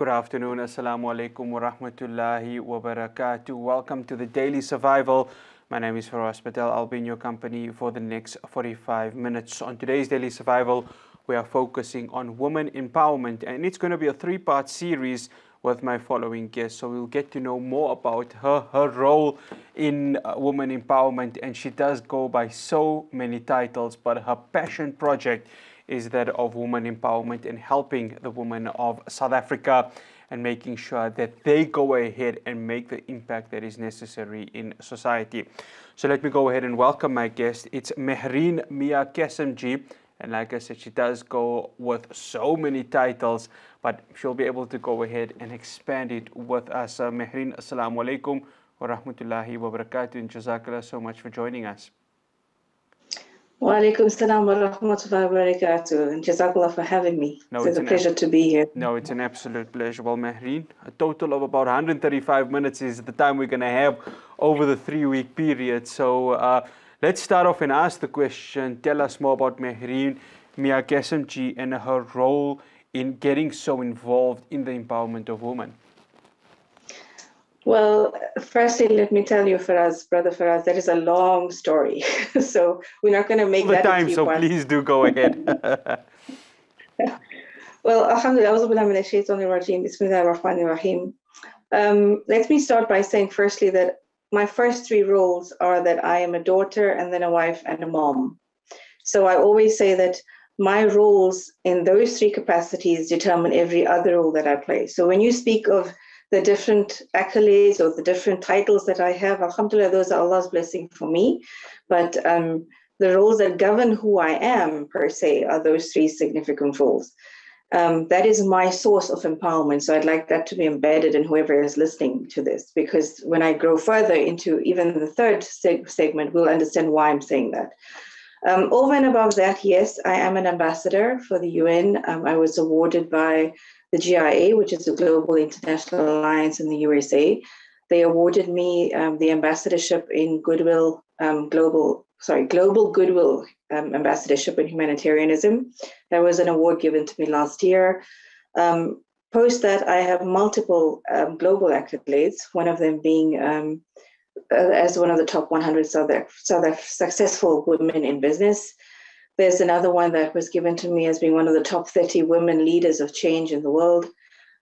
Good afternoon. Assalamu alaikum wa rahmatullahi wa barakatuh. Welcome to the Daily Survival. My name is Faraz Patel. I'll be in your company for the next 45 minutes. On today's Daily Survival, we are focusing on women empowerment, and it's going to be a three-part series with my following guest. So we'll get to know more about her role in women empowerment, and she does go by so many titles, but her passion project is that of women empowerment and helping the women of South Africa and making sure that they go ahead and make the impact that is necessary in society. So let me go ahead and welcome my guest. It's Mehreen Mia Kesimji. And like I said, she does go with so many titles, but she'll be able to go ahead and expand it with us. Mehreen, assalamu alaikum wa rahmatullahi wa barakatuh, and jazakallah so much for joining us. Wa alaikum salam wa rahmatullahi wa barakatuh, and jazakallah for having me. It's a pleasure to be here. No, it's an absolute pleasure. Well, Mehreen, a total of about 135 minutes is the time we're going to have over the 3-week period. So let's start off and ask the question. Tell us more about Mehreen Mia Kesimji and her role in getting so involved in the empowerment of women. Well, firstly, let me tell you, Brother Faraz, that is a long story. So we're not going to make that time, so parts. Please do go ahead. Well, alhamdulillah, let me start by saying firstly that my first 3 roles are that I am a daughter and then a wife and a mom. So I always say that my roles in those 3 capacities determine every other role that I play. So when you speak of the different accolades or the different titles that I have, alhamdulillah, those are Allah's blessing for me. But the roles that govern who I am, per se, are those 3 significant roles. That is my source of empowerment. So I'd like that to be embedded in whoever is listening to this, because when I grow further into even the 3rd segment, we'll understand why I'm saying that. Over and above that, yes, I am an ambassador for the UN. I was awarded by the GIA, which is the Global International Alliance in the USA. They awarded me the ambassadorship in Goodwill, Global Goodwill Ambassadorship in Humanitarianism. That was an award given to me last year. Post that, I have multiple global accolades, one of them being as one of the top 100 successful women in business. There's another one that was given to me as being one of the top 30 women leaders of change in the world.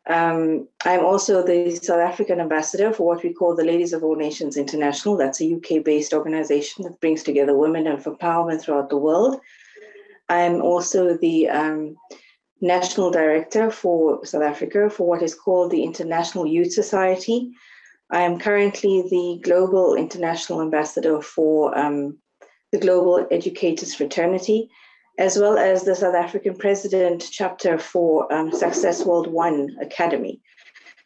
I'm also the South African ambassador for what we call the Ladies of All Nations International. That's a UK-based organization that brings together women of empowerment throughout the world. I'm also the national director for South Africa for what is called the International Youth Society. I am currently the global international ambassador for the Global Educators Fraternity, as well as the South African President chapter for Success World 1 Academy.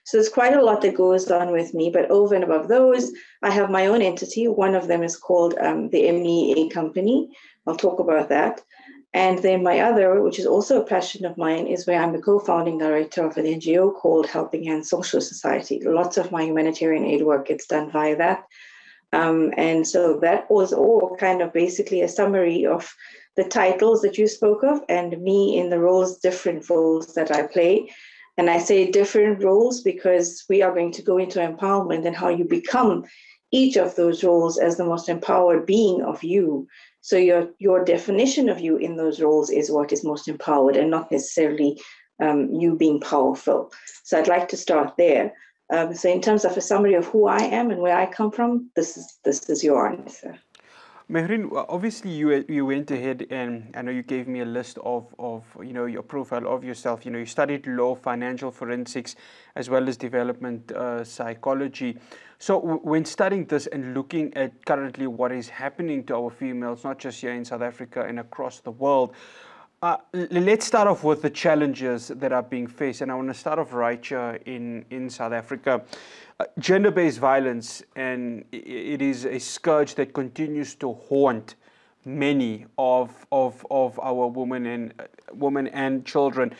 So there's quite a lot that goes on with me, but over and above those, I have my own entity. One of them is called the MEA Company. I'll talk about that. And then my other, which is also a passion of mine, is where I'm the co-founding director of an NGO called Helping Hands Social Society. Lots of my humanitarian aid work gets done via that. And so that was all kind of basically a summary of the titles that you spoke of and me in the roles, different roles that I play. And I say different roles because we are going to go into empowerment and how you become each of those roles as the most empowered being of you. So your definition of you in those roles is what is most empowered and not necessarily you being powerful. So I'd like to start there. So in terms of a summary of who I am and where I come from, this is your answer. Mehreen, obviously you went ahead and I know you gave me a list of your profile of yourself. You studied law, financial forensics, as well as development psychology. So when studying this and looking at currently what is happening to our females, not just here in South Africa and across the world, let's start off with the challenges that are being faced. And I want to start off right here in South Africa. Gender-based violence, and it is a scourge that continues to haunt many of our women and children.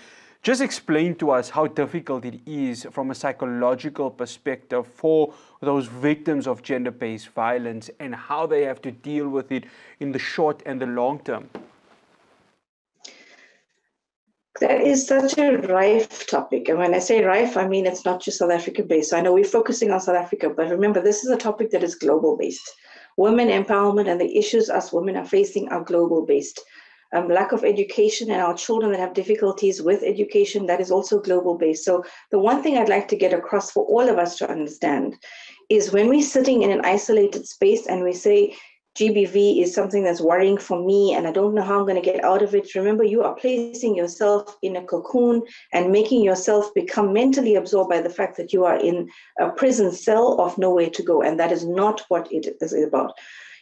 Just explain to us how difficult it is from a psychological perspective for those victims of gender-based violence and how they have to deal with it in the short and the long term. That is such a rife topic. And when I say rife, I mean it's not just South Africa based. So I know we're focusing on South Africa, but remember, this is a topic that is global based. Women empowerment and the issues us women are facing are global based. Lack of education and our children that have difficulties with education, that is also global based. So the one thing I'd like to get across for all of us to understand is when we're sitting in an isolated space and we say, GBV is something that's worrying for me and I don't know how I'm going to get out of it. Remember, you are placing yourself in a cocoon and making yourself become mentally absorbed by the fact that you are in a prison cell of nowhere to go. And that is not what it is about.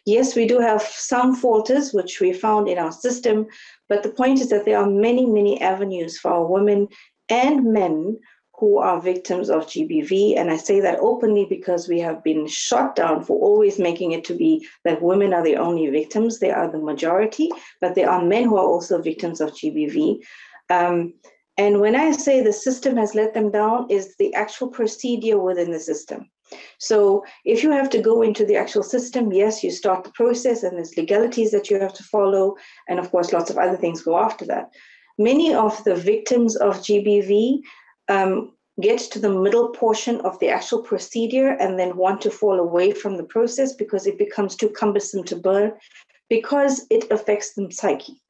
Yes, we do have some falters, which we found in our system, but the point is that there are many, many avenues for our women and men who are victims of GBV. And I say that openly because we have been shot down for always making it to be that women are the only victims. They are the majority, but there are men who are also victims of GBV. And when I say the system has let them down, is the actual procedure within the system. So if you have to go into the actual system, yes, you start the process and there's legalities that you have to follow. And of course, lots of other things go after that. Many of the victims of GBV get to the middle portion of the actual procedure and then want to fall away from the process because it becomes too cumbersome to burn, because it affects them psyche.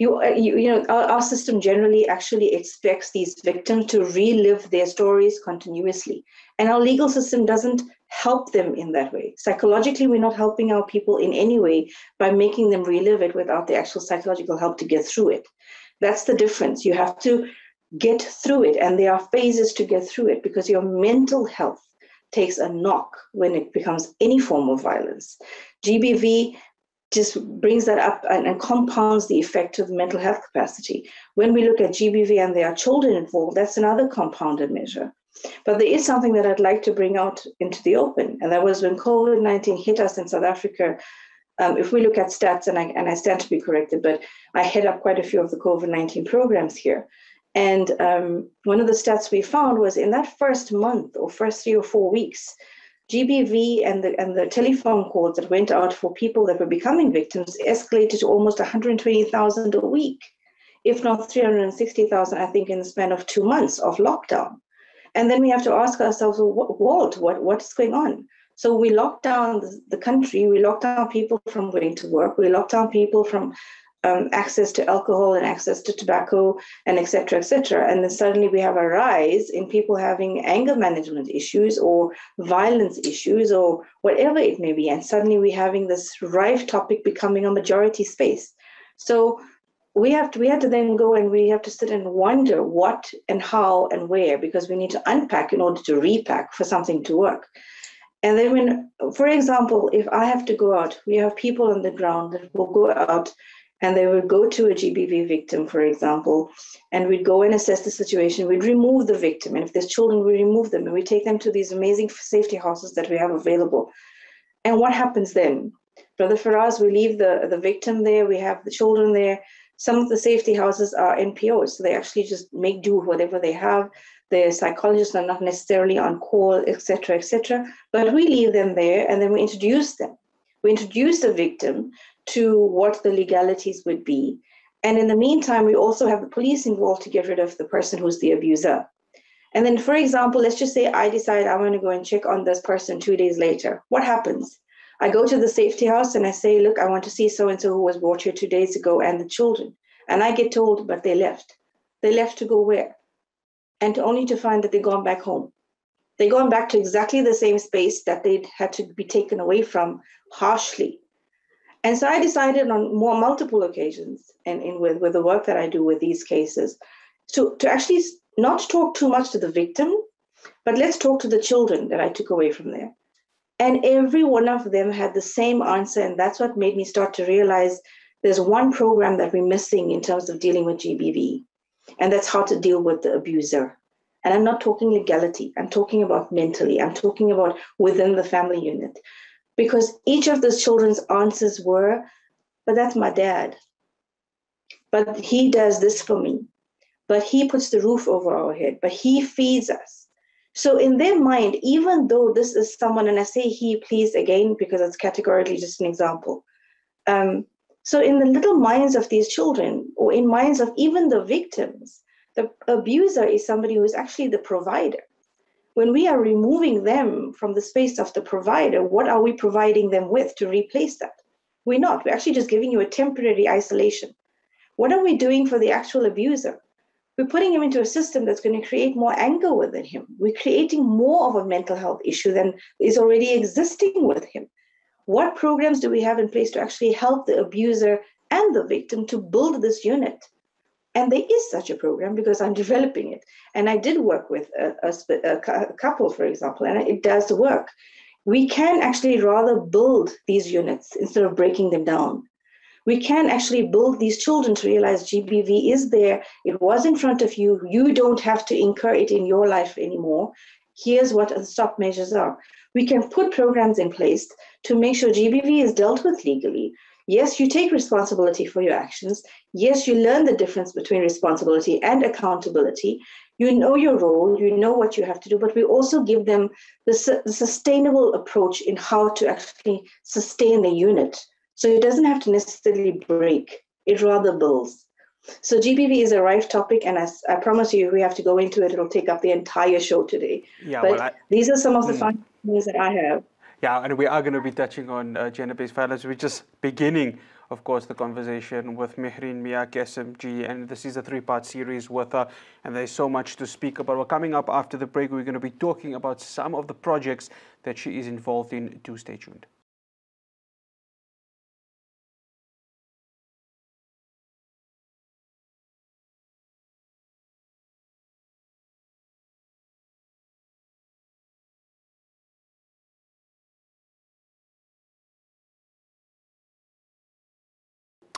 Our system generally actually expects these victims to relive their stories continuously. And our legal system doesn't help them in that way. Psychologically, we're not helping our people in any way by making them relive it without the actual psychological help to get through it. That's the difference. You have to get through it, and there are phases to get through it because your mental health takes a knock when it becomes any form of violence. GBV just brings that up and compounds the effect of the mental health capacity. When we look at GBV and there are children involved, that's another compounded measure. But there is something that I'd like to bring out into the open, and that was when COVID-19 hit us in South Africa. If we look at stats, and I stand to be corrected, but I head up quite a few of the COVID-19 programs here. And one of the stats we found was in that first month or first 3 or 4 weeks, GBV and the telephone calls that went out for people that were becoming victims escalated to almost 120,000 a week, if not 360,000, I think, in the span of 2 months of lockdown. And then we have to ask ourselves, Walt, what's going on? So we locked down the country, we locked down people from going to work, we locked down people from access to alcohol and access to tobacco and et cetera, et cetera. And then suddenly we have a rise in people having anger management issues or violence issues or whatever it may be. And suddenly we're having this rife topic becoming a majority space. So we had to then go and we have to sit and wonder what and how and where, because we need to unpack in order to repack for something to work. And then when, for example, if I have to go out, we have people on the ground that will go out and they would go to a GBV victim, for example, and we'd go and assess the situation. We'd remove the victim. And if there's children, we remove them. And we take them to these amazing safety houses that we have available. And what happens then? Brother Faraz, we leave the victim there. We have the children there. Some of the safety houses are NPOs. So they actually just make do with whatever they have. The psychologists are not necessarily on call, et cetera, but we leave them there and then we introduce them. We introduce the victim to what the legalities would be. And in the meantime, we also have the police involved to get rid of the person who's the abuser. And then, for example, let's just say I decide I want to go and check on this person 2 days later. What happens? I go to the safety house and I say, look, I want to see so-and-so who was brought here 2 days ago and the children. And I get told, but they left. They left to go where? And only to find that they've gone back home. They're going back to exactly the same space that they'd had to be taken away from harshly. And so I decided on multiple occasions, and with the work that I do with these cases, to actually not talk too much to the victim, but let's talk to the children that I took away from there. And every one of them had the same answer, and that's what made me start to realize there's one program that we're missing in terms of dealing with GBV, and that's how to deal with the abuser. And I'm not talking legality, I'm talking about mentally, I'm talking about within the family unit. Because each of those children's answers were, but that's my dad. But he does this for me. But he puts the roof over our head. But he feeds us. So in their mind, even though this is someone, and I say he, please, again, because it's categorically just an example. So in the little minds of these children, or in minds of even the victims, the abuser is somebody who is actually the provider. When we are removing them from the space of the provider, what are we providing them with to replace that? We're not. We're actually just giving you a temporary isolation. What are we doing for the actual abuser? We're putting him into a system that's going to create more anger within him. We're creating more of a mental health issue than is already existing with him. What programs do we have in place to actually help the abuser and the victim to build this unit? And there is such a program because I'm developing it. And I did work with a couple, for example, and it does work. We can actually rather build these units instead of breaking them down. We can actually build these children to realize GBV is there. It was in front of you. You don't have to incur it in your life anymore. Here's what the stop measures are. We can put programs in place to make sure GBV is dealt with legally. Yes, you take responsibility for your actions. Yes, you learn the difference between responsibility and accountability. You know your role, you know what you have to do, but we also give them the sustainable approach in how to actually sustain the unit. So it doesn't have to necessarily break, it rather builds. So GBV is a rife topic, and as I promise you, if we have to go into it, it'll take up the entire show today. Yeah, but these are some of the fun things that I have. Yeah, and we are going to be touching on gender-based violence. We're just beginning, of course, the conversation with Mehreen Miak, SMG, and this is a three-part series with her, and there's so much to speak about. Well, coming up after the break, we're going to be talking about some of the projects that she is involved in. Do stay tuned.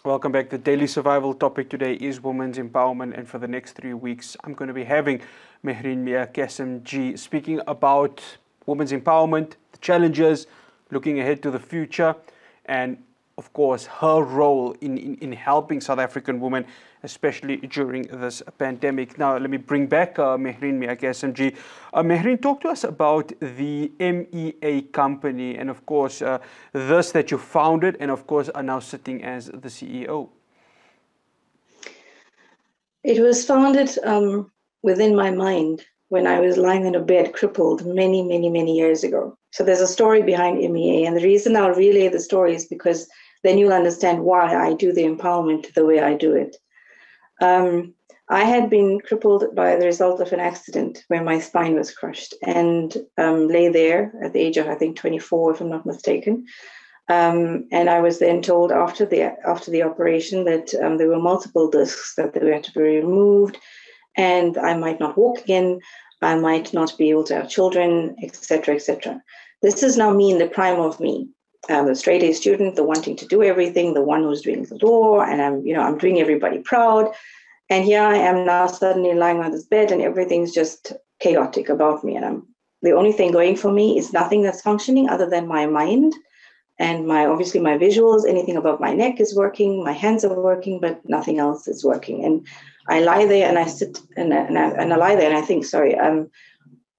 Welcome back. The daily survival topic today is women's empowerment, and for the next 3 weeks, I'm going to be having Mehreen Miak, SMG, speaking about women's empowerment, the challenges, looking ahead to the future, and of course, her role in helping South African women, especially during this pandemic. Now, let me bring back Mehreen Miak, SMG. Mehreen, talk to us about the MEA company and, of course, this that you founded and, of course, are now sitting as the CEO. It was founded within my mind when I was lying in a bed crippled many years ago. So there's a story behind MEA, and the reason I'll relay the story is because then you'll understand why I do the empowerment the way I do it. I had been crippled by the result of an accident where my spine was crushed, and lay there at the age of, I think, 24, if I'm not mistaken. And I was then told after the operation that there were multiple discs that they had to be removed, and I might not walk again, I might not be able to have children, etc., etc. This is now me in the prime of me. The straight-A student, the wanting to do everything, the one who's doing the law, and I'm doing everybody proud. And here I am now suddenly lying on this bed, and everything's just chaotic about me. And the only thing going for me is nothing that's functioning other than my mind and obviously my visuals. Anything above my neck is working, my hands are working, but nothing else is working. And I lie there and I sit and I lie there and I think, sorry,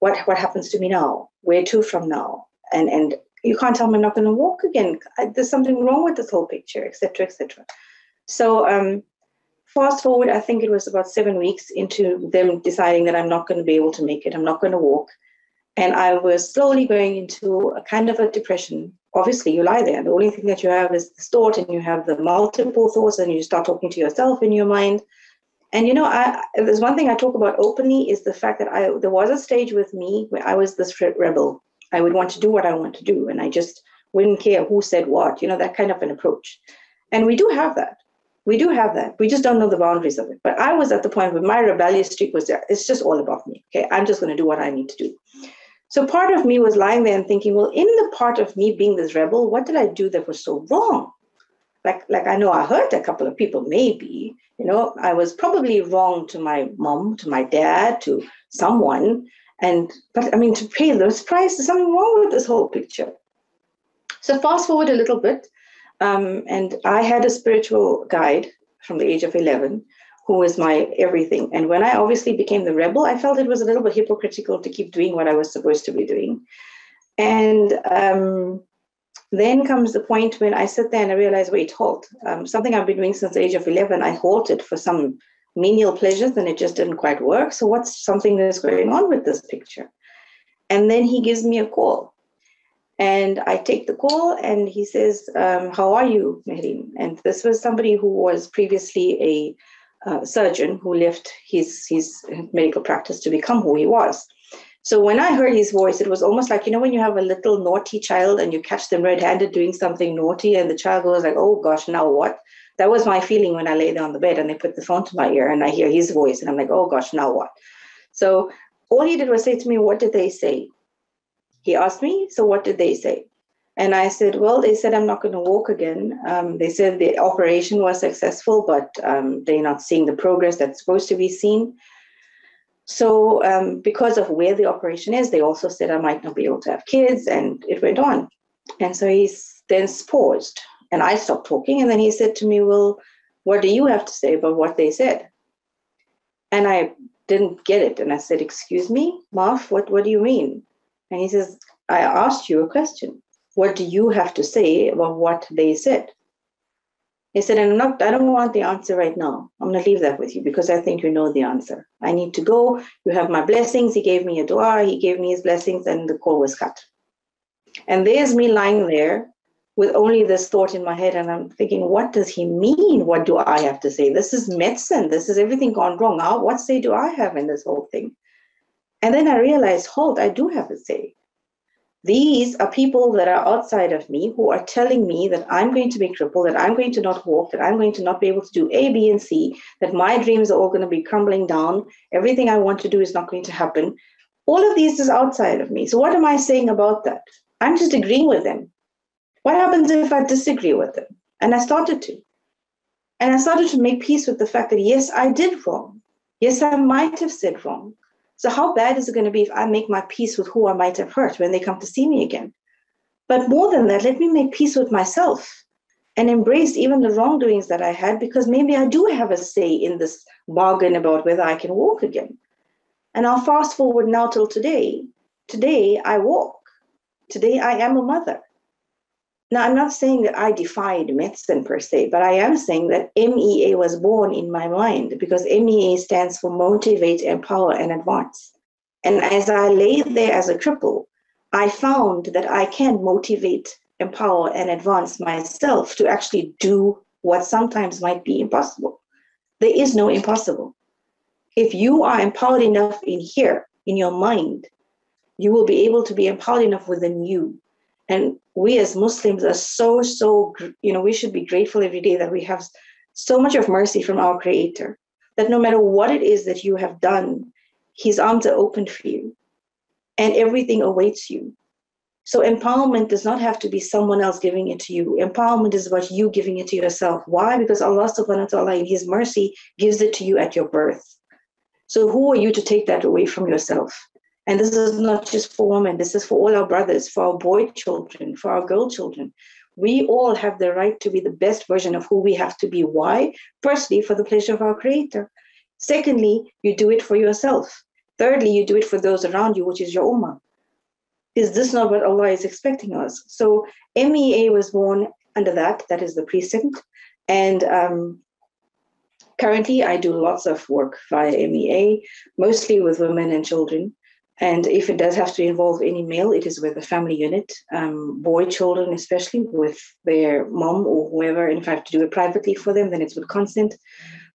what happens to me now? Where to from now? And you can't tell me I'm not going to walk again. There's something wrong with this whole picture, etc., etc. So fast forward, I think it was about 7 weeks into them deciding that I'm not going to be able to make it. I'm not going to walk. And I was slowly going into a kind of a depression. Obviously, you lie there. The only thing that you have is this thought, and you have the multiple thoughts, and you start talking to yourself in your mind. And, there's one thing I talk about openly is the fact that there was a stage with me where I was this rebel. I would want to do what I want to do, and I just wouldn't care who said what, that kind of an approach. And we do have that. We do have that. We just don't know the boundaries of it. But I was at the point where my rebellious streak was there. It's just all about me. Okay, I'm just going to do what I need to do. So part of me was lying there and thinking, well, in the part of me being this rebel, what did I do that was so wrong? Like I know I hurt a couple of people, maybe, I was probably wrong to my mom, to my dad, to someone. But to pay those prices, there's something wrong with this whole picture. So fast forward a little bit, and I had a spiritual guide from the age of 11 who was my everything. And when I obviously became the rebel, I felt it was a little bit hypocritical to keep doing what I was supposed to be doing. And Then comes the point when I sit there and I realize, wait, halt. Something I've been doing since the age of 11, I halted for some menial pleasures and it just didn't quite work. So what's something that's going on with this picture? And then he gives me a call. And I take the call and he says, how are you, Mehreen? And this was somebody who was previously a surgeon who left his medical practice to become who he was. So when I heard his voice, it was almost like, when you have a little naughty child and you catch them red-handed doing something naughty and the child goes like, oh gosh, now what? That was my feeling when I lay there on the bed and they put the phone to my ear and I hear his voice and I'm like, oh gosh, now what? So all he did was say to me, what did they say? He asked me, so what did they say? And I said, well, they said I'm not going to walk again. They said the operation was successful, but they're not seeing the progress that's supposed to be seen. So because of where the operation is, they also said I might not be able to have kids, and it went on. And so he then paused, and I stopped talking. And then he said to me, well, what do you have to say about what they said? And I didn't get it. And I said, excuse me, Marf, what do you mean? And he says, I asked you a question. What do you have to say about what they said? He said, I don't want the answer right now. I'm going to leave that with you because I think you know the answer. I need to go. You have my blessings. He gave me a dua. He gave me his blessings and the call was cut. And there's me lying there with only this thought in my head. And I'm thinking, what does he mean? What do I have to say? This is medicine. This is everything gone wrong. Now, what say do I have in this whole thing? And then I realized, hold, I do have a say. These are people that are outside of me who are telling me that I'm going to be crippled, that I'm going to not walk, that I'm going to not be able to do A, B, and C, that my dreams are all going to be crumbling down. Everything I want to do is not going to happen. All of these is outside of me. So what am I saying about that? I'm just agreeing with them. What happens if I disagree with them? And I started to. And I started to make peace with the fact that, yes, I did wrong. Yes, I might have said wrong. So how bad is it going to be if I make my peace with who I might have hurt when they come to see me again? But more than that, let me make peace with myself and embrace even the wrongdoings that I had, because maybe I do have a say in this bargain about whether I can walk again. And I'll fast forward now till today. Today, I walk. Today, I am a mother. Now, I'm not saying that I defied medicine per se, but I am saying that MEA was born in my mind because MEA stands for motivate, empower, and advance. And as I lay there as a cripple, I found that I can motivate, empower, and advance myself to actually do what sometimes might be impossible. There is no impossible. If you are empowered enough in here, in your mind, you will be able to be empowered enough within you. And we as Muslims are so, we should be grateful every day that we have so much of mercy from our Creator, that no matter what it is that you have done, His arms are open for you and everything awaits you. So empowerment does not have to be someone else giving it to you. Empowerment is about you giving it to yourself. Why? Because Allah subhanahu wa ta'ala in His mercy gives it to you at your birth. So who are you to take that away from yourself? And this is not just for women, this is for all our brothers, for our boy children, for our girl children. We all have the right to be the best version of who we have to be. Why? Firstly, for the pleasure of our Creator. Secondly, you do it for yourself. Thirdly, you do it for those around you, which is your ummah. Is this not what Allah is expecting us? So MEA was born under that. That is the precinct. And currently, I do lots of work via MEA, mostly with women and children. And if it does have to involve any male, it is with a family unit, boy children, especially with their mom or whoever. And if I have to do it privately for them, then it's with consent.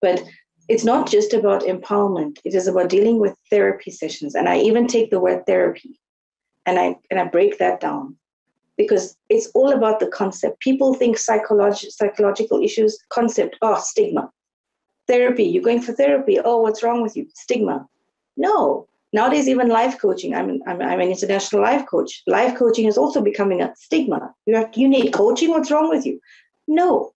But it's not just about empowerment. It is about dealing with therapy sessions. And I even take the word therapy and I break that down because it's all about the concept. People think psychological issues, concept, stigma. Therapy, you're going for therapy. Oh, what's wrong with you? Stigma. No. Nowadays, even life coaching, I'm an international life coach. Life coaching is also becoming a stigma. You need coaching, what's wrong with you? No,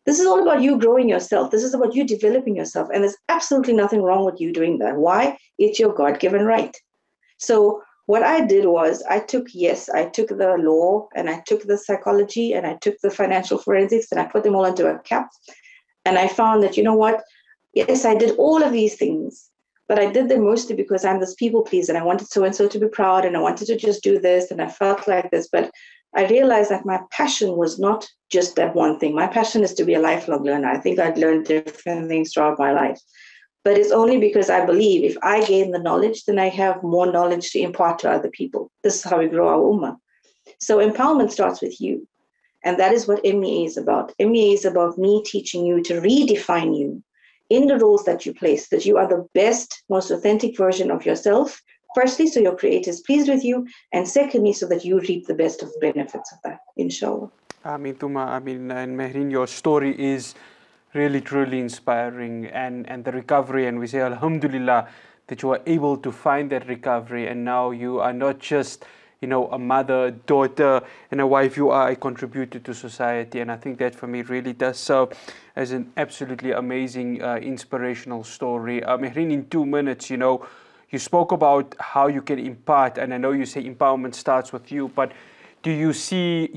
this is all about you growing yourself. This is about you developing yourself. And there's absolutely nothing wrong with you doing that. Why? It's your God-given right. So what I did was I took the law and I took the psychology and I took the financial forensics and I put them all into a cap. And I found that, you know what? Yes, I did all of these things. But I did them mostly because I'm this people pleaser and I wanted so-and-so to be proud and I wanted to just do this and I felt like this. But I realized that my passion was not just that one thing. My passion is to be a lifelong learner. I think I'd learned different things throughout my life. But it's only because I believe if I gain the knowledge, then I have more knowledge to impart to other people. This is how we grow our ummah. So empowerment starts with you. And that is what MEA is about. MEA is about me teaching you to redefine you in the roles that you place, that you are the best, most authentic version of yourself. Firstly, so your creator is pleased with you. And secondly, so that you reap the best of the benefits of that, inshallah. And Mehreen, your story is really, truly inspiring, and the recovery, and we say Alhamdulillah that you are able to find that recovery, and now you are not just, a mother, daughter, and a wife, you are a contributor to society, and I think that for me really does serve as an absolutely amazing, inspirational story. Mehreen, in 2 minutes, you spoke about how you can impart, and I know you say empowerment starts with you, but do you see,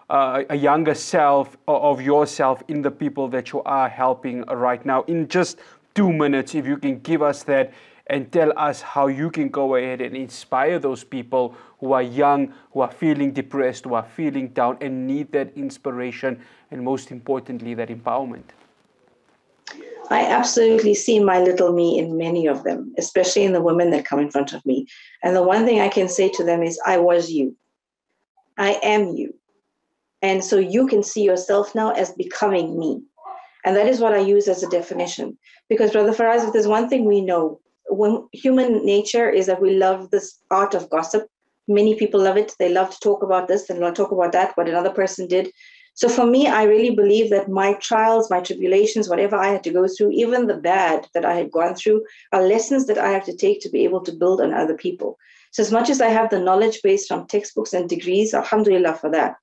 a younger self of yourself in the people that you are helping right now? In just 2 minutes, if you can give us that and tell us how you can go ahead and inspire those people who are young, who are feeling depressed, who are feeling down and need that inspiration, and most importantly, that empowerment. I absolutely see my little me in many of them, especially in the women that come in front of me. And the one thing I can say to them is, I was you. I am you. And so you can see yourself now as becoming me. And that is what I use as a definition. Because, Brother Faraz, if there's one thing we know, when human nature is that we love this art of gossip. Many people love it. They love to talk about this and talk about that, what another person did. So for me, I really believe that my trials, my tribulations, whatever I had to go through, even the bad that I had gone through, are lessons that I have to take to be able to build on other people. So as much as I have the knowledge base from textbooks and degrees, alhamdulillah for that.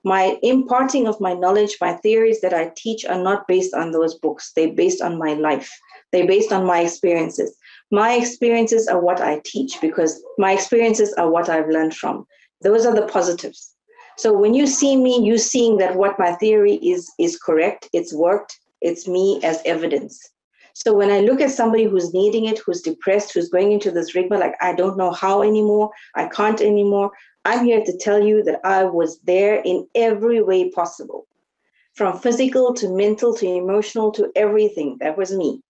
My imparting of my knowledge, my theories that I teach are not based on those books. They're based on my life. They're based on my experiences. My experiences are what I teach because my experiences are what I've learned from. Those are the positives. So when you see me, you're seeing that what my theory is correct, it's worked, it's me as evidence. So when I look at somebody who's needing it, who's depressed, who's going into this rigma, like, I don't know how anymore, I can't anymore, I'm here to tell you that I was there in every way possible. From physical to mental to emotional to everything, that was me.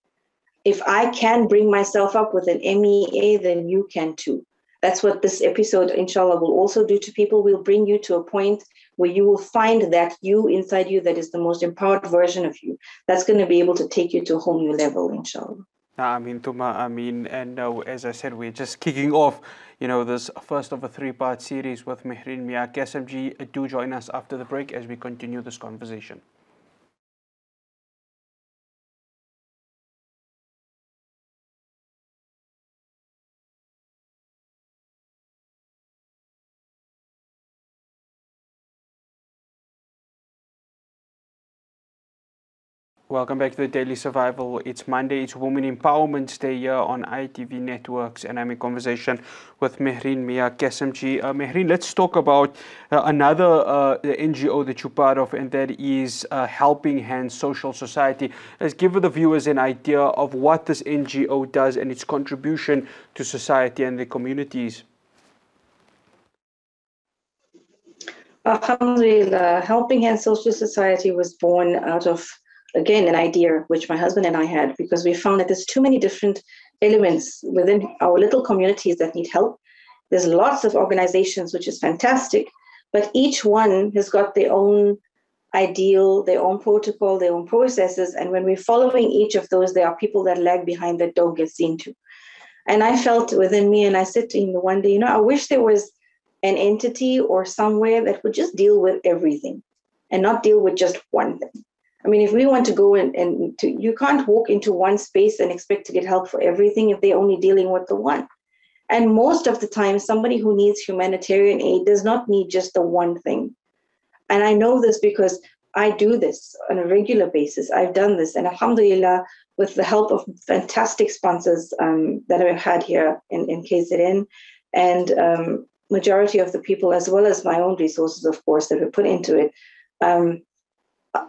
If I can bring myself up with an MEA, then you can too. That's what this episode, inshallah, will also do to people. We'll bring you to a point where you will find that you inside you that is the most empowered version of you. That's going to be able to take you to a whole new level, inshallah. And as I said, we're just kicking off, this first of a 3-part series with Mehreen Mia. KSMG, do join us after the break as we continue this conversation. Welcome back to the Daily Survival. It's Monday, it's Women Empowerment Day here on ITV Networks, and I'm in conversation with Mehreen Mia, KSMG. Mehreen, let's talk about another NGO that you're part of, and that is Helping Hands Social Society. Let's give the viewers an idea of what this NGO does and its contribution to society and the communities. Alhamdulillah, Helping Hands Social Society was born out of, again, an idea which my husband and I had, because we found that there's too many different elements within our little communities that need help. There's lots of organizations, which is fantastic, but each one has got their own ideal, their own protocol, their own processes. And when we're following each of those, there are people that lag behind that don't get seen to. And I felt within me, and I said to him one day, I wish there was an entity or somewhere that would just deal with everything and not deal with just one thing. I mean, if we want to go you can't walk into one space and expect to get help for everything if they're only dealing with the one. And most of the time, somebody who needs humanitarian aid does not need just the one thing. And I know this because I do this on a regular basis. I've done this, and alhamdulillah, with the help of fantastic sponsors that I've had here in KZN, and majority of the people, as well as my own resources, of course, that were put into it.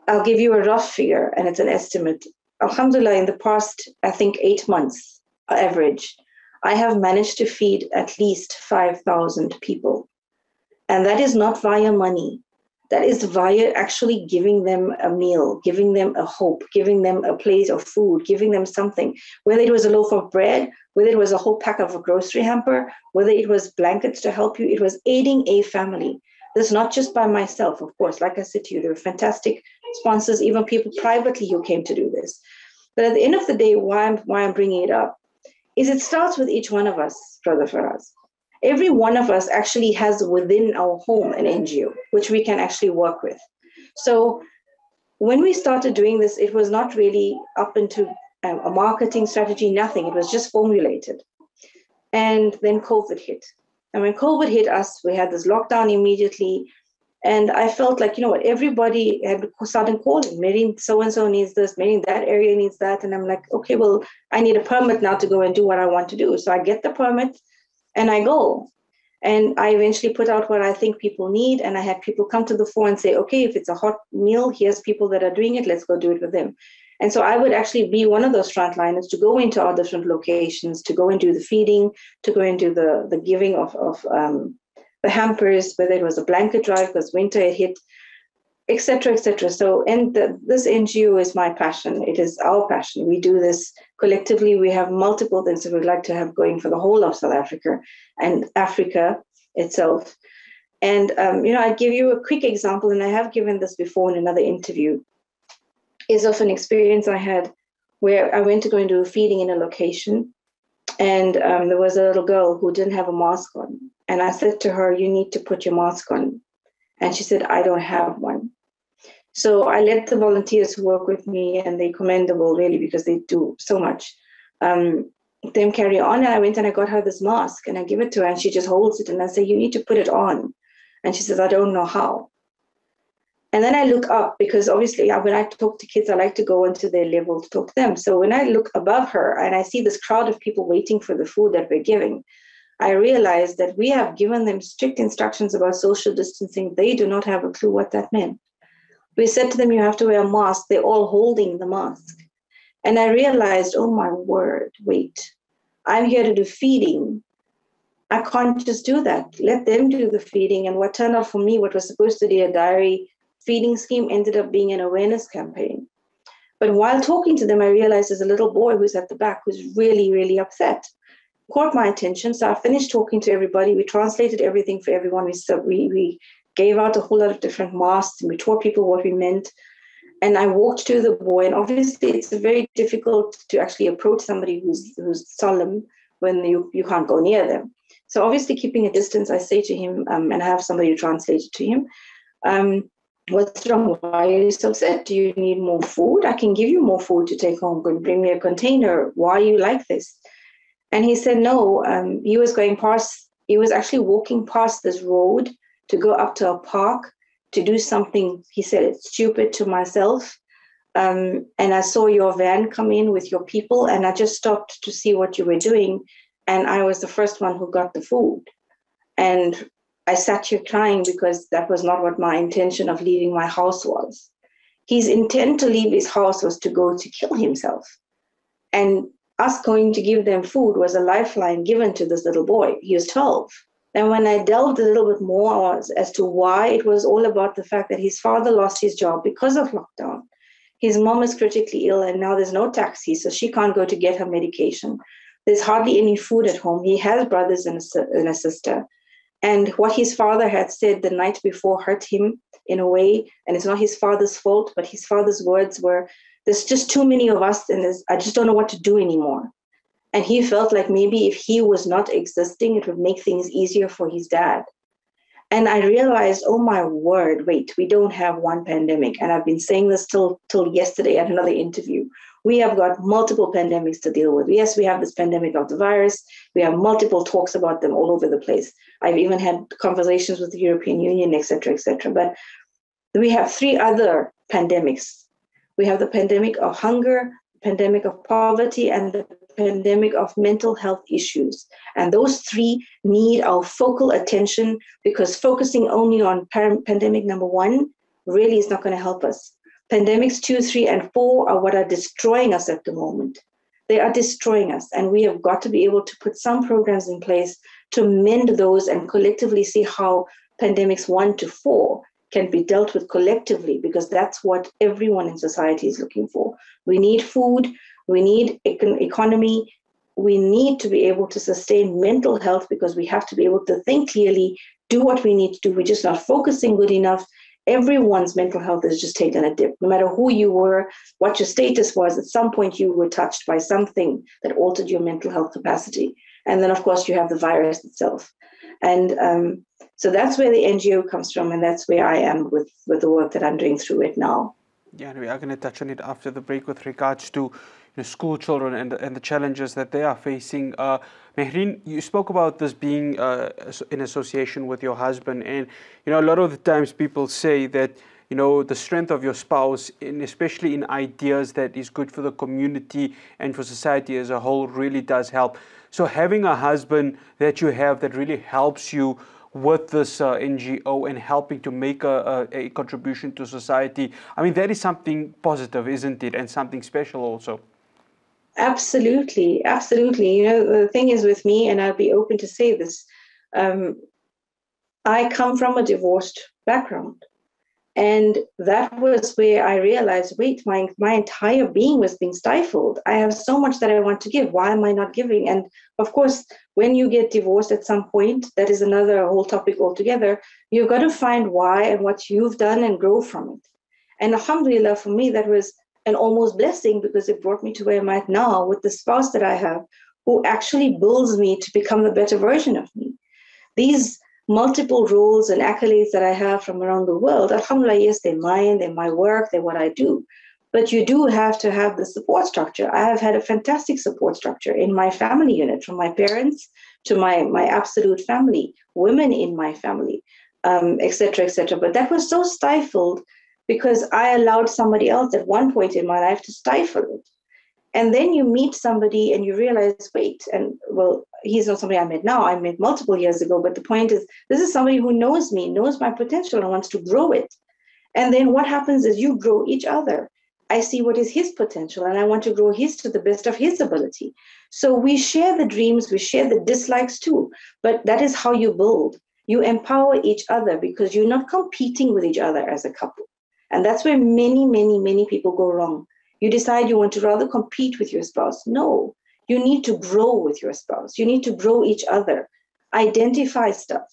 I'll give you a rough figure, and it's an estimate. Alhamdulillah, in the past, I think 8 months average, I have managed to feed at least 5,000 people. And that is not via money. That is via actually giving them a meal, giving them a hope, giving them a plate of food, giving them something, whether it was a loaf of bread, whether it was a whole pack of a grocery hamper, whether it was blankets to help you. It was aiding a family. This is not just by myself, of course. Like I said to you, there were fantastic sponsors, even people privately who came to do this. But at the end of the day, why I'm bringing it up is it starts with each one of us, Brother Faraz. Every one of us actually has within our home an NGO, which we can actually work with. So when we started doing this, it was not really up into a marketing strategy, nothing. It was just formulated. And then COVID hit. And when COVID hit us, we had this lockdown immediately. And I felt like, you know what, everybody had started calling. Maybe so-and-so needs this, maybe that area needs that. And I'm like, okay, well, I need a permit now to go and do what I want to do. So I get the permit and I go. And I eventually put out what I think people need. And I had people come to the fore and say, okay, if it's a hot meal, here's people that are doing it. Let's go do it with them. And so I would actually be one of those frontliners to go into our different locations, to go and do the feeding, to go and do the giving of the hampers, whether it was a blanket drive because winter had hit, et cetera, et cetera. So, and this NGO is my passion. It is our passion. We do this collectively. We have multiple things that we'd like to have going for the whole of South Africa and Africa itself. And, I'd give you a quick example, and I have given this before in another interview, is of an experience I had where I went to go and do a feeding in a location. And there was a little girl who didn't have a mask on. And I said to her, you need to put your mask on. And she said, I don't have one. So I let the volunteers who work with me, and they're commendable really because they do so much, them carry on. And I went and I got her this mask and I give it to her and she just holds it. And I say, you need to put it on. And she says, I don't know how. And then I look up because obviously when I talk to kids, I like to go into their level to talk to them. So when I look above her and I see this crowd of people waiting for the food that we're giving, I realize that we have given them strict instructions about social distancing. They do not have a clue what that meant. We said to them, you have to wear a mask. They're all holding the mask. And I realized, oh my word, wait, I'm here to do feeding. I can't just do that. Let them do the feeding. And what turned out for me, what was supposed to be a diary feeding scheme, ended up being an awareness campaign. But while talking to them, I realized there's a little boy who's at the back who's really, really upset. Caught my attention. So I finished talking to everybody. We translated everything for everyone. We gave out a whole lot of different masks and we taught people what we meant. And I walked to the boy, and obviously it's very difficult to actually approach somebody who's solemn when you can't go near them. So obviously keeping a distance, I say to him, and I have somebody who translates to him, what's wrong? Why are you so upset? Do you need more food? I can give you more food to take home. Bring me a container. Why are you like this? And he said, no, he was actually walking past this road to go up to a park to do something. He said, it's stupid to myself. And I saw your van come in with your people, and I just stopped to see what you were doing. And I was the first one who got the food. And I sat here crying because that was not what my intention of leaving my house was. His intent to leave his house was to go to kill himself. And us going to give them food was a lifeline given to this little boy. He was 12. And when I delved a little bit more as to why, it was all about the fact that his father lost his job because of lockdown. His mom is critically ill, and now there's no taxi, so she can't go to get her medication. There's hardly any food at home. He has brothers and a sister. And what his father had said the night before hurt him in a way, and it's not his father's fault, but his father's words were, there's just too many of us, and I just don't know what to do anymore. And he felt like maybe if he was not existing, it would make things easier for his dad. And I realized, oh my word, wait, we don't have one pandemic. And I've been saying this till yesterday at another interview. We have got multiple pandemics to deal with. Yes, we have this pandemic of the virus. We have multiple talks about them all over the place. I've even had conversations with the European Union, et cetera, et cetera. But we have 3 other pandemics. We have the pandemic of hunger, pandemic of poverty, and the pandemic of mental health issues. And those 3 need our focal attention, because focusing only on pandemic number 1 really is not going to help us. Pandemics 2, 3, and 4 are what are destroying us at the moment. They are destroying us. And we have got to be able to put some programs in place to mend those and collectively see how pandemics 1 to 4 can be dealt with collectively, because that's what everyone in society is looking for. We need food, we need economy, we need to be able to sustain mental health, because we have to be able to think clearly, do what we need to do. We're just not focusing good enough. Everyone's mental health has just taken a dip. No matter who you were, what your status was, at some point you were touched by something that altered your mental health capacity. And then, of course, you have the virus itself. And so that's where the NGO comes from, and that's where I am with the work that I'm doing through it now. Yeah, and we are going to touch on it after the break with regards to school children and the challenges that they are facing. Mehreen, you spoke about this being in association with your husband, and a lot of the times people say that the strength of your spouse, and especially in ideas that is good for the community and for society as a whole, really does help. So having a husband that you have that really helps you with this NGO and helping to make a contribution to society, I mean, that is something positive, isn't it? And something special also. Absolutely, absolutely. The thing is with me, and I'll be open to say this, I come from a divorced background. And that was where I realized, wait, my entire being was being stifled. I have so much that I want to give. Why am I not giving? And of course, when you get divorced at some point, that is another whole topic altogether. You've got to find why and what you've done and grow from it. And alhamdulillah, for me, that was an almost blessing, because it brought me to where I'm at now with the spouse that I have, who actually builds me to become the better version of me. These multiple roles and accolades that I have from around the world, alhamdulillah, yes, they're mine, they're my work, they're what I do. But you do have to have the support structure. I have had a fantastic support structure in my family unit, from my parents to my absolute family, women in my family, et cetera, et cetera. But that was so stifled because I allowed somebody else at one point in my life to stifle it. And then you meet somebody and you realize, wait, and well, he's not somebody I met now, I met multiple years ago, but the point is, this is somebody who knows me, knows my potential and wants to grow it. And then what happens is you grow each other. I see what is his potential and I want to grow his to the best of his ability. So we share the dreams, we share the dislikes too, but that is how you build. You empower each other because you're not competing with each other as a couple. And that's where many, many, many people go wrong. You decide you want to rather compete with your spouse. No, you need to grow with your spouse. You need to grow each other, identify stuff,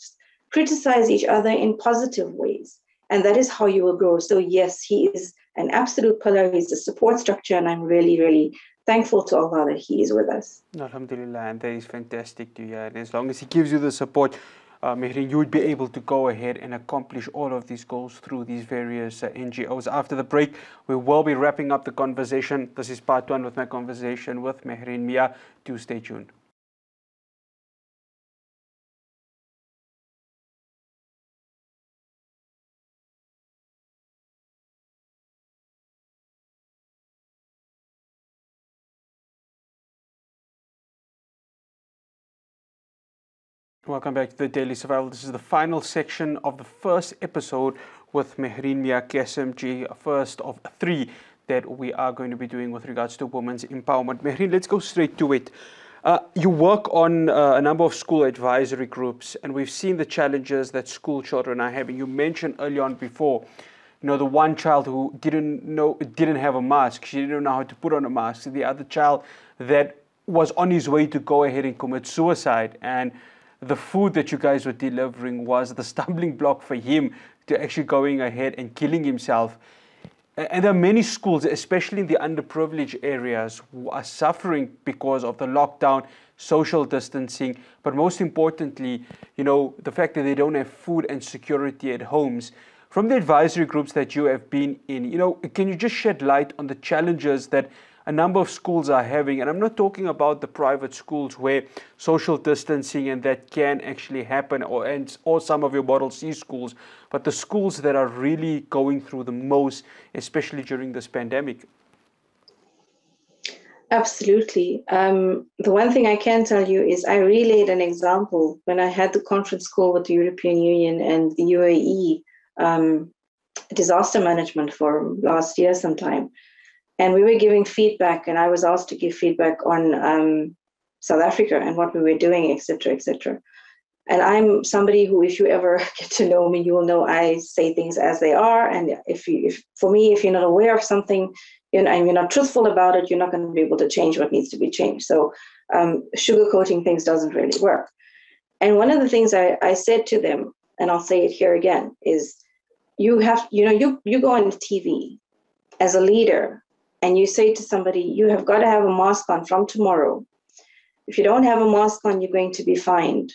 criticize each other in positive ways. And that is how you will grow. So yes, he is an absolute pillar. He's a support structure. And I'm really, really thankful to Allah that he is with us. Alhamdulillah, and that is fantastic to hear. And as long as he gives you the support, Mehreen, you would be able to go ahead and accomplish all of these goals through these various NGOs. After the break, we will be wrapping up the conversation. This is part one with my conversation with Mehreen Mia. Do stay tuned. Welcome back to the Daily Survival. This is the final section of the first episode with Mehreen Mia KSMG, first of three that we are going to be doing with regards to women's empowerment. Mehreen, let's go straight to it. You work on a number of school advisory groups, and we've seen the challenges that school children are having. You mentioned early on before, the one child who didn't have a mask. She didn't know how to put on a mask. The other child that was on his way to go ahead and commit suicide, and the food that you guys were delivering was the stumbling block for him to actually going ahead and killing himself. And there are many schools, especially in the underprivileged areas, who are suffering because of the lockdown, social distancing, but most importantly, the fact that they don't have food and security at homes. From the advisory groups that you have been in, can you just shed light on the challenges that a number of schools are having? And I'm not talking about the private schools where social distancing and that can actually happen, or some of your Model C schools, but the schools that are really going through the most, especially during this pandemic. Absolutely. The one thing I can tell you is I relayed an example when I had the conference call with the European Union and the UAE Disaster Management Forum last year sometime. And we were giving feedback, and I was asked to give feedback on South Africa and what we were doing, et cetera, et cetera. And I'm somebody who, if you ever get to know me, you will know I say things as they are. And if you're not aware of something, and you're not truthful about it, you're not going to be able to change what needs to be changed. So sugarcoating things doesn't really work. And one of the things I said to them, and I'll say it here again, is you go on TV as a leader and you say to somebody, you have got to have a mask on from tomorrow. If you don't have a mask on, you're going to be fined.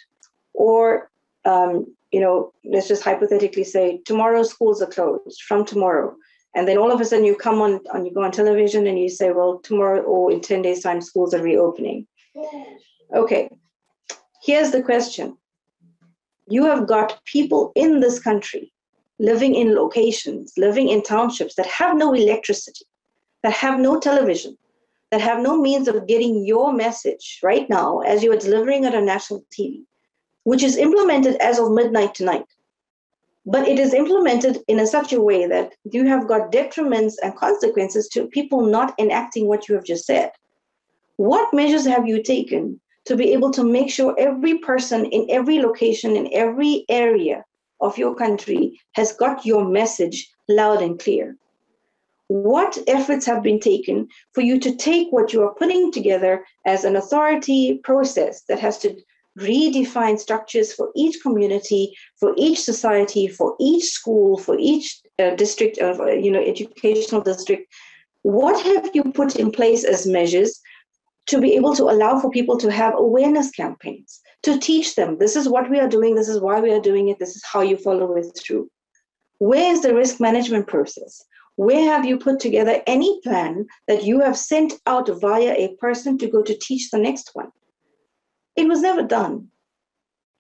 Or, let's just hypothetically say tomorrow schools are closed from tomorrow. And then all of a sudden you come on and you go on television and you say, well, tomorrow or in 10 days time, schools are reopening. Okay, here's the question. You have got people in this country living in locations, living in townships that have no electricity, that have no television, that have no means of getting your message right now as you are delivering it on national TV, which is implemented as of midnight tonight. But it is implemented in such a way that you have got detriments and consequences to people not enacting what you have just said. What measures have you taken to be able to make sure every person in every location, in every area of your country has got your message loud and clear? What efforts have been taken for you to take what you are putting together as an authority process that has to redefine structures for each community, for each society, for each school, for each district of educational district? What have you put in place as measures to be able to allow for people to have awareness campaigns, to teach them, this is what we are doing, this is why we are doing it, this is how you follow it through? Where is the risk management process? Where have you put together any plan that you have sent out via a person to go to teach the next one? It was never done.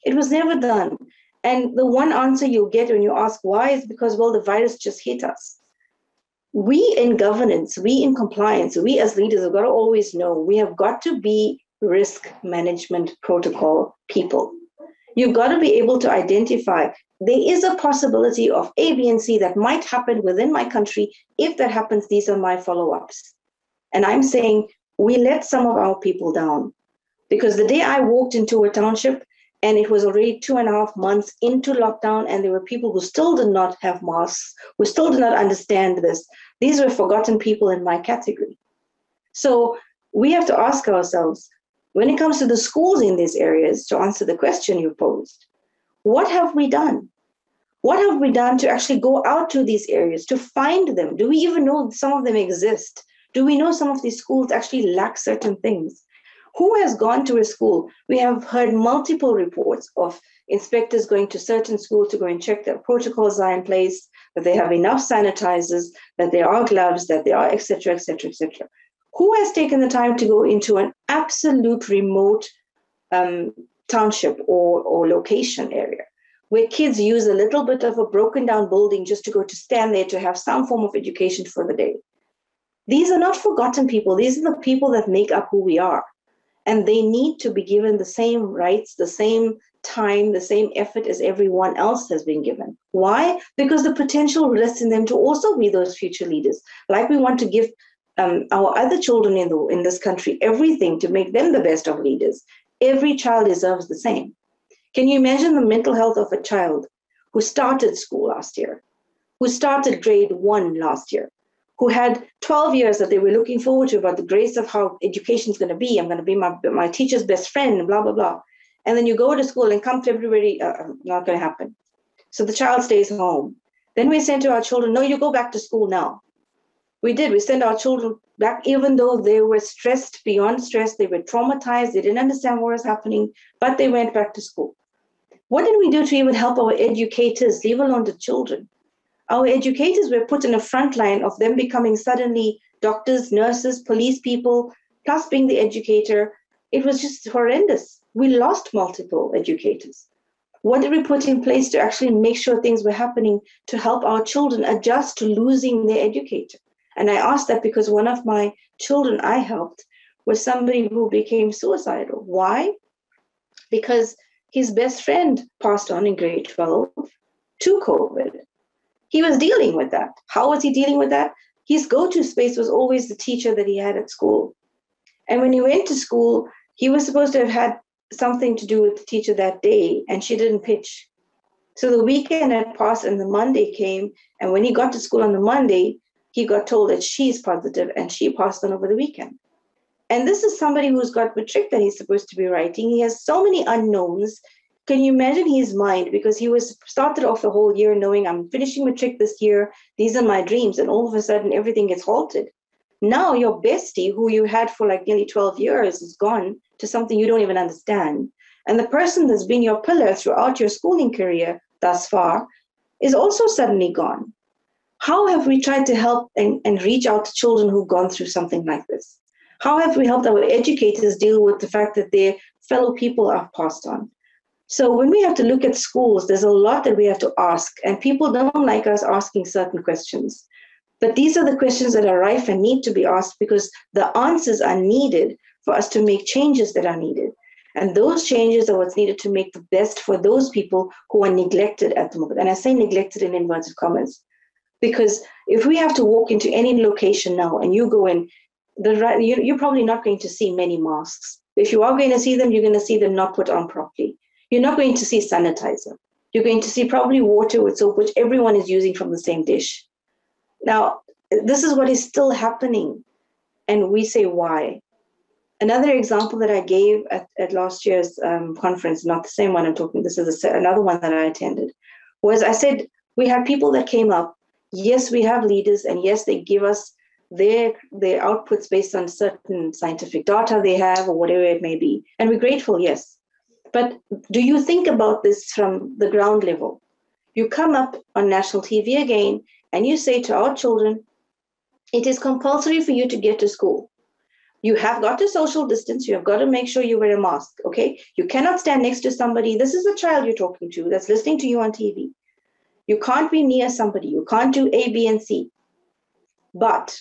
It was never done. And the one answer you get when you ask why is because, well, the virus just hit us. We in governance, we in compliance, we as leaders have got to always know we have got to be risk management protocol people. You've got to be able to identify there is a possibility of A, B, and C that might happen within my country. If that happens, these are my follow-ups. And I'm saying we let some of our people down, because the day I walked into a township and it was already 2.5 months into lockdown and there were people who still did not have masks, who still did not understand this. These were forgotten people in my category. So we have to ask ourselves, when it comes to the schools in these areas, to answer the question you posed, what have we done? What have we done to actually go out to these areas, to find them? Do we even know some of them exist? Do we know some of these schools actually lack certain things? Who has gone to a school? We have heard multiple reports of inspectors going to certain schools to go and check that protocols are in place, that they have enough sanitizers, that there are gloves, that there are et cetera, et cetera, et cetera. Who has taken the time to go into an absolute remote township or location area where kids use a little bit of a broken down building just to go to stand there to have some form of education for the day? These are not forgotten people. These are the people that make up who we are. And they need to be given the same rights, the same time, the same effort as everyone else has been given. Why? Because the potential rests in them to also be those future leaders. Like we want to give our other children in this country everything to make them the best of leaders. Every child deserves the same. Can you imagine the mental health of a child who started school last year, who started grade 1 last year, who had 12 years that they were looking forward to about the grace of how education is going to be. I'm going to be my teacher's best friend, blah, blah, blah. And then you go to school and come February, not going to happen. So the child stays home. Then we send to our children, no, you go back to school now. We did. We sent our children back, even though they were stressed beyond stress. They were traumatized. They didn't understand what was happening, but they went back to school. What did we do to even help our educators, leave alone the children? Our educators were put in a front line of them becoming suddenly doctors, nurses, police people, plus being the educator. It was just horrendous. We lost multiple educators. What did we put in place to actually make sure things were happening to help our children adjust to losing their educator? And I asked that because one of my children I helped was somebody who became suicidal. Why? Because his best friend passed on in grade 12 to COVID. He was dealing with that. How was he dealing with that? His go-to space was always the teacher that he had at school. And when he went to school, he was supposed to have had something to do with the teacher that day, and she didn't pitch. So the weekend had passed and the Monday came, and when he got to school on the Monday, he got told that she's positive and she passed on over the weekend. And this is somebody who's got matric that he's supposed to be writing. He has so many unknowns. Can you imagine his mind? Because he was started off the whole year knowing, I'm finishing matric this year, these are my dreams, and all of a sudden everything gets halted. Now your bestie, who you had for like nearly 12 years, is gone to something you don't even understand. And the person that's been your pillar throughout your schooling career thus far is also suddenly gone. How have we tried to help and reach out to children who've gone through something like this? How have we helped our educators deal with the fact that their fellow people are passed on? So when we have to look at schools, there's a lot that we have to ask, and people don't like us asking certain questions. But these are the questions that are rife and need to be asked, because the answers are needed for us to make changes that are needed. And those changes are what's needed to make the best for those people who are neglected at the moment. And I say neglected in inverted commas, because if we have to walk into any location now and you go in, you're probably not going to see many masks. If you are going to see them, you're going to see them not put on properly. You're not going to see sanitizer. You're going to see probably water with soap, which everyone is using from the same dish. Now, this is what is still happening. And we say, why? Another example that I gave at last year's conference, not the same one I'm talking, this is another one that I attended, was I said, we have people that came up. Yes, we have leaders, and yes, they give us their outputs based on certain scientific data they have or whatever it may be. And we're grateful, yes. But do you think about this from the ground level? You come up on national TV again, and you say to our children, it is compulsory for you to get to school. You have got to social distance. You have got to make sure you wear a mask, okay? You cannot stand next to somebody. This is a child you're talking to that's listening to you on TV. You can't be near somebody. You can't do A, B, and C. But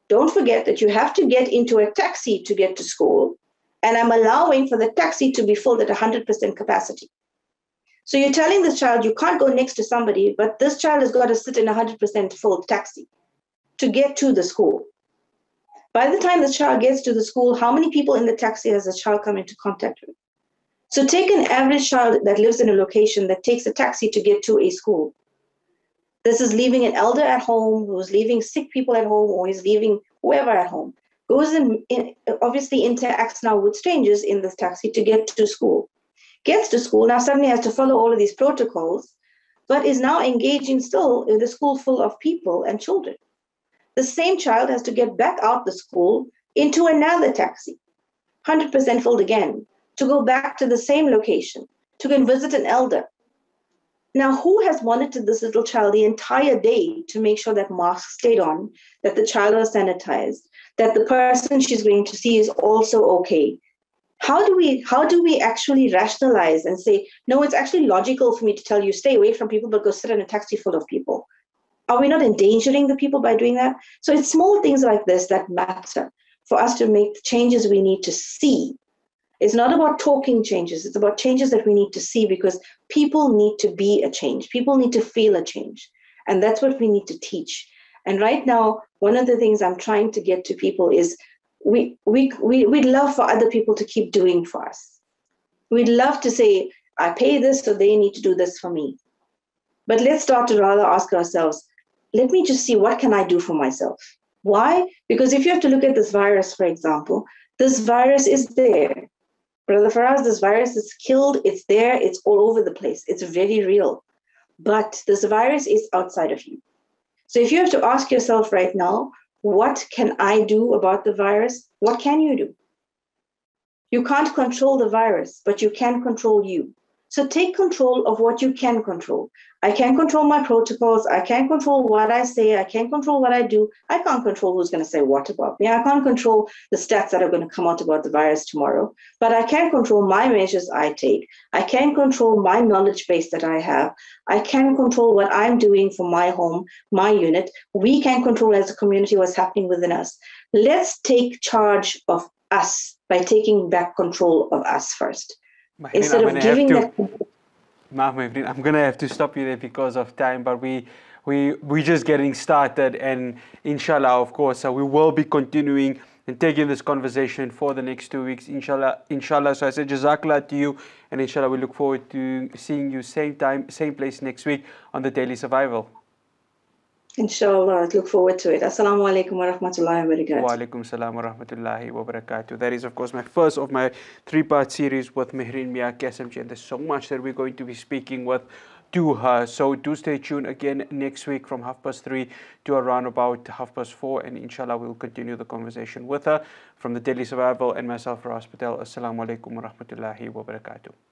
don't forget that you have to get into a taxi to get to school, and I'm allowing for the taxi to be filled at 100% capacity. So you're telling this child you can't go next to somebody, but this child has got to sit in a 100% full taxi to get to the school. By the time the child gets to the school, how many people in the taxi has the child come into contact with? So take an average child that lives in a location that takes a taxi to get to a school. This is leaving an elder at home, who's leaving sick people at home, or is leaving whoever at home. Goes in obviously interacts now with strangers in this taxi to get to school. Gets to school, now suddenly has to follow all of these protocols, but is now engaging still in the school full of people and children. The same child has to get back out the school into another taxi, 100% filled again, to go back to the same location, to go and visit an elder. Now, who has monitored this little child the entire day to make sure that masks stayed on, that the child was sanitized, that the person she's going to see is also okay? How do we actually rationalize and say, no, it's actually logical for me to tell you, stay away from people, but go sit in a taxi full of people? Are we not endangering the people by doing that? So it's small things like this that matter for us to make the changes we need to see. It's not about talking changes. It's about changes that we need to see, because people need to be a change. People need to feel a change. And that's what we need to teach. And right now, one of the things I'm trying to get to people is we'd love for other people to keep doing for us. We'd love to say, I pay this, so they need to do this for me. But let's start to rather ask ourselves, let me just see, what can I do for myself? Why? Because if you have to look at this virus, for example, this virus is there. Brother Faraz, this virus is killed, it's there, it's all over the place. It's very real. But this virus is outside of you. So if you have to ask yourself right now, what can I do about the virus? What can you do? You can't control the virus, but you can control you. So take control of what you can control. I can control my protocols. I can control what I say. I can control what I do. I can't control who's going to say what about me. I can't control the stats that are going to come out about the virus tomorrow. But I can control my measures I take. I can control my knowledge base that I have. I can control what I'm doing for my home, my unit. We can control as a community what's happening within us. Let's take charge of us by taking back control of us first. Instead of giving that. I'm gonna have to stop you there because of time, but we're just getting started, and inshallah, of course, we will be continuing and taking this conversation for the next 2 weeks, inshallah. So I say jazakallah to you, and inshallah we look forward to seeing you same time, same place next week on the Daily Survival. Inshallah, I look forward to it. Assalamu alaikum wa rahmatullahi wa barakatuh. Wa alaikum salam wa rahmatullahi wa barakatuh. That is, of course, my first of my 3-part series with Mehreen Mia KSMG, and there's so much that we're going to be speaking with to her. So do stay tuned again next week from 3:30 to around about 4:30, and inshallah we'll continue the conversation with her. From the Daily Survival and myself, Faraz Patel. Assalamu alaikum wa rahmatullahi wa barakatuh.